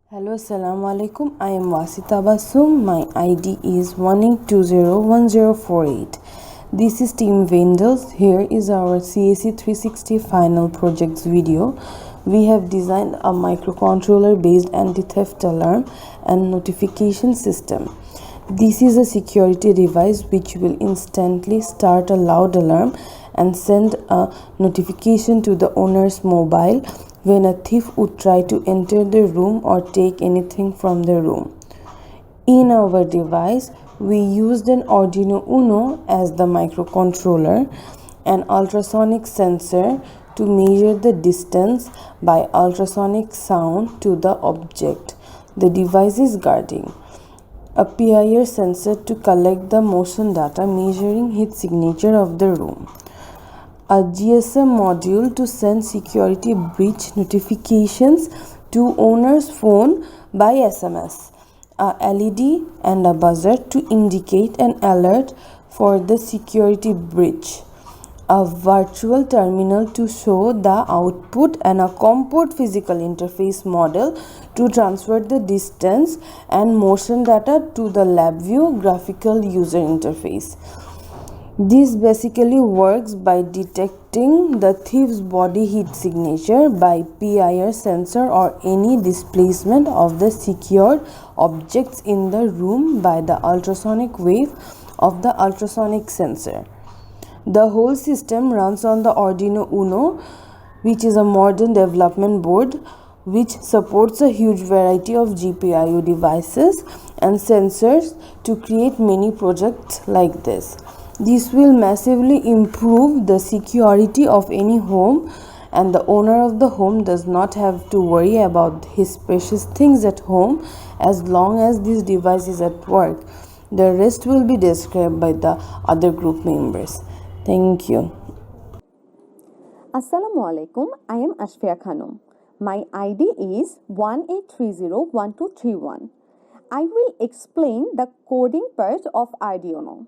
Hello, assalamu alaikum. I am Wasita Basum. My ID is 18201048. This is Team Vandals. Here is our CAC 360 final projects video. We have designed a microcontroller based anti-theft alarm and notification system. This is a security device which will instantly start a loud alarm and send a notification to the owner's mobile when a thief would try to enter the room or take anything from the room. In our device, we used an Arduino Uno as the microcontroller, an ultrasonic sensor to measure the distance by ultrasonic sound to the object the device is guarding, a PIR sensor to collect the motion data measuring heat signature of the room, a GSM module to send security breach notifications to owner's phone by SMS, a LED and a buzzer to indicate an alert for the security breach, a virtual terminal to show the output, and a COM physical interface model to transfer the distance and motion data to the LabVIEW graphical user interface. This basically works by detecting the thief's body heat signature by PIR sensor or any displacement of the secured objects in the room by the ultrasonic wave of the ultrasonic sensor. The whole system runs on the Arduino Uno, which is a modern development board which supports a huge variety of GPIO devices and sensors to create many projects like this. This will massively improve the security of any home, and the owner of the home does not have to worry about his precious things at home as long as this device is at work. The rest will be described by the other group members. Thank you. Assalamu alaikum. I am Ashfia Khanum. My ID is 18301231. I will explain the coding part of Arduino.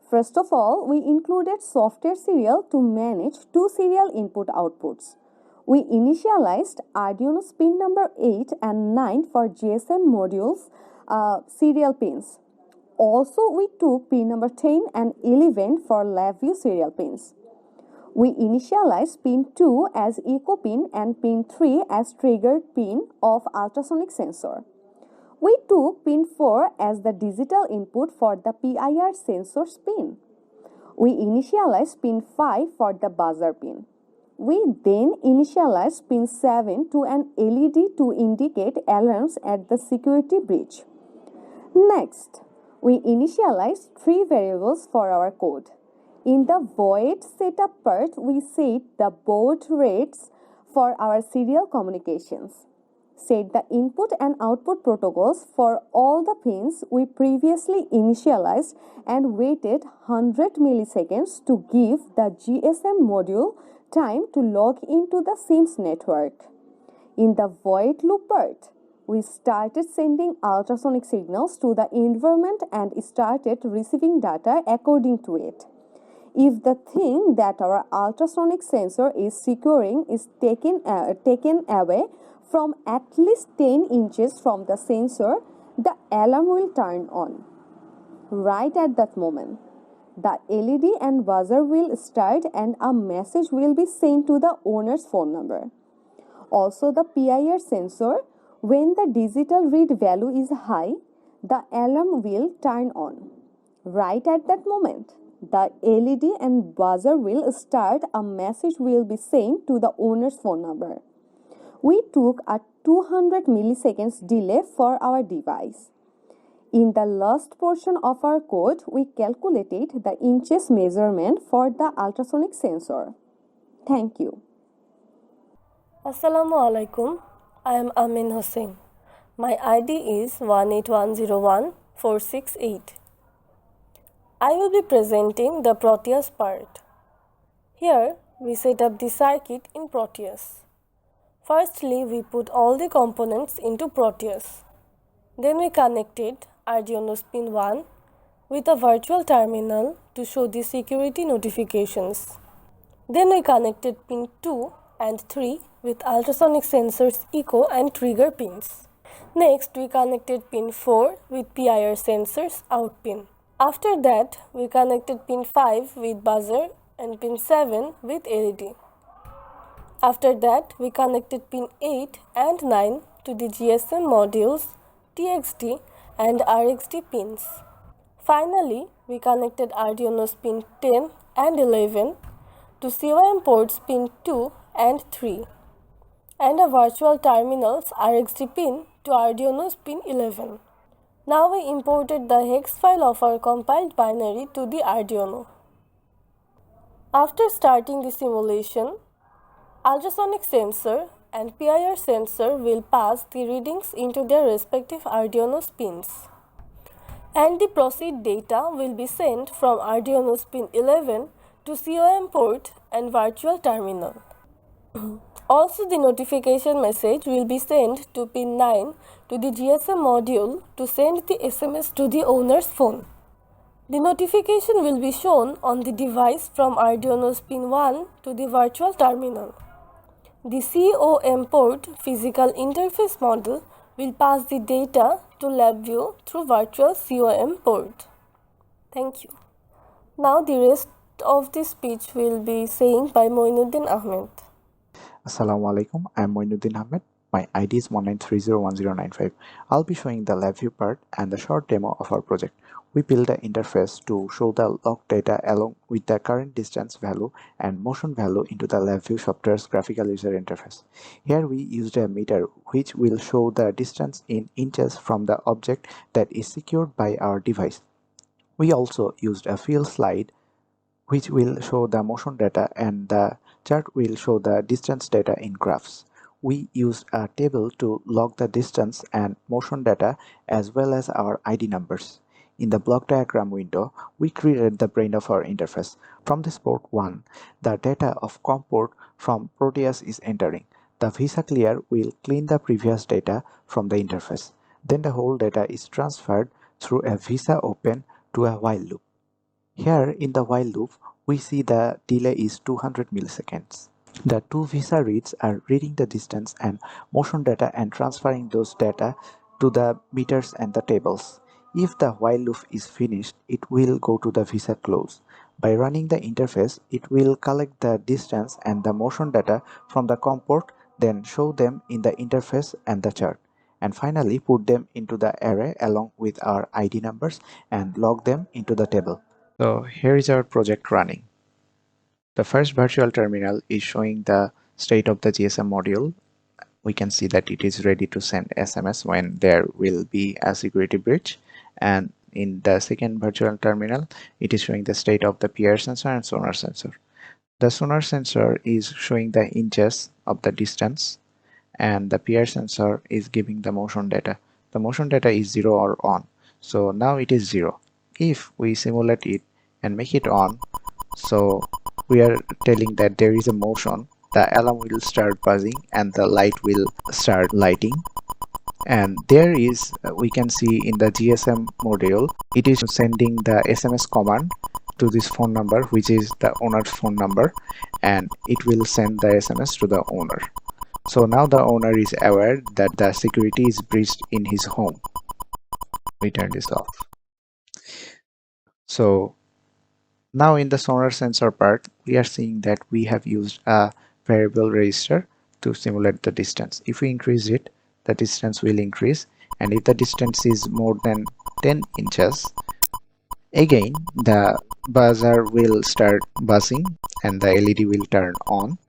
First of all, we included software serial to manage two serial input outputs. We initialized Arduino's pin number 8 and 9 for GSM modules serial pins. Also, we took pin number 10 and 11 for LabVIEW serial pins. We initialized pin 2 as echo pin and pin 3 as triggered pin of ultrasonic sensor. We took pin 4 as the digital input for the PIR sensor pin. We initialized pin 5 for the buzzer pin. We then initialized pin 7 to an LED to indicate alarms at the security breach. Next, we initialized three variables for our code. In the void setup part, we set the baud rates for our serial communications. Set the input and output protocols for all the pins we previously initialized and waited 100 milliseconds to give the GSM module time to log into the SIMS network. In the void loop part, we started sending ultrasonic signals to the environment and started receiving data according to it. If the thing that our ultrasonic sensor is securing is taken away from at least 10 inches from the sensor, the alarm will turn on. Right at that moment, the LED and buzzer will start and a message will be sent to the owner's phone number. Also, the PIR sensor, when the digital read value is high, the alarm will turn on. Right at that moment, the LED and buzzer will start, a message will be sent to the owner's phone number. We took a 200 milliseconds delay for our device. In the last portion of our code, we calculated the inches measurement for the ultrasonic sensor. Thank you. Assalamu alaikum. I am Amin Hossain. My ID is 18101468. I will be presenting the Proteus part. Here, we set up the circuit in Proteus. Firstly, we put all the components into Proteus. Then we connected Arduino's pin 1 with a virtual terminal to show the security notifications. Then we connected pin 2 and 3 with ultrasonic sensors echo and trigger pins. Next, we connected pin 4 with PIR sensor's out pin. After that, we connected pin 5 with buzzer and pin 7 with LED. After that, we connected pin 8 and 9 to the GSM modules, TXD and RXD pins. Finally, we connected Arduino's pin 10 and 11 to COM ports pin 2 and 3 and a virtual terminal's RXD pin to Arduino's pin 11. Now we imported the hex file of our compiled binary to the Arduino. After starting the simulation, ultrasonic sensor and PIR sensor will pass the readings into their respective Arduino pins. And the proceed data will be sent from Arduino's pin 11 to COM port and virtual terminal. Also, the notification message will be sent to pin 9 to the GSM module to send the SMS to the owner's phone. The notification will be shown on the device from Arduino's pin 1 to the virtual terminal. The COM port physical interface model will pass the data to LabVIEW through virtual COM port. Thank you. Now the rest of the speech will be saying by Moinuddin Ahmed. Assalamu alaikum, I am Moinuddin Ahmed. My ID is 19301095. I'll be showing the LabVIEW part and the short demo of our project. We built the interface to show the log data along with the current distance value and motion value into the LabVIEW software's graphical user interface. Here we used a meter which will show the distance in inches from the object that is secured by our device. We also used a field slide which will show the motion data, and the chart will show the distance data in graphs. We used a table to log the distance and motion data as well as our ID numbers. In the block diagram window, we created the brain of our interface. From this port 1, the data of COM port from Proteus is entering. The Visa Clear will clean the previous data from the interface. Then the whole data is transferred through a Visa Open to a while loop. Here in the while loop, we see the delay is 200 milliseconds. The two Visa reads are reading the distance and motion data and transferring those data to the meters and the tables. If the while loop is finished, it will go to the Visa close. By running the interface, it will collect the distance and the motion data from the COM port, then show them in the interface and the chart, and finally put them into the array along with our ID numbers and log them into the table. So here is our project running. The first virtual terminal is showing the state of the GSM module. We can see that it is ready to send SMS when there will be a security breach. And in the second virtual terminal, it is showing the state of the PIR sensor and sonar sensor. The sonar sensor is showing the inches of the distance, and the PIR sensor is giving the motion data. The motion data is 0 or on. So now it is 0. If we simulate it and make it on, so we are telling that there is a motion, the alarm will start buzzing and the light will start lighting. And there is, we can see in the GSM module, it is sending the SMS command to this phone number, which is the owner's phone number, and it will send the SMS to the owner. So now the owner is aware that the security is breached in his home. We turn this off. So now in the sonar sensor part, we are seeing that we have used a variable register to simulate the distance. If we increase it, the distance will increase, and if the distance is more than 10 inches, again the buzzer will start buzzing and the LED will turn on.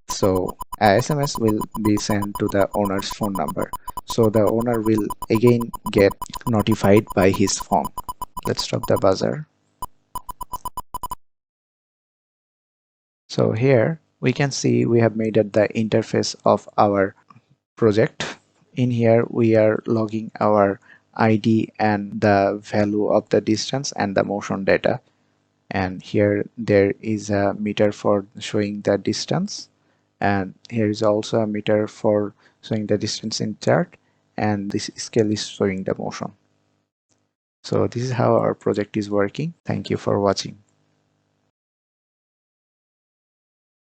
So a SMS will be sent to the owner's phone number. So the owner will again get notified by his phone. Let's stop the buzzer. So here we can see we have made it the interface of our project. In here we are logging our ID and the value of the distance and the motion data. And here there is a meter for showing the distance, and here is also a meter for showing the distance in chart, and this scale is showing the motion. So this is how our project is working. Thank you for watching.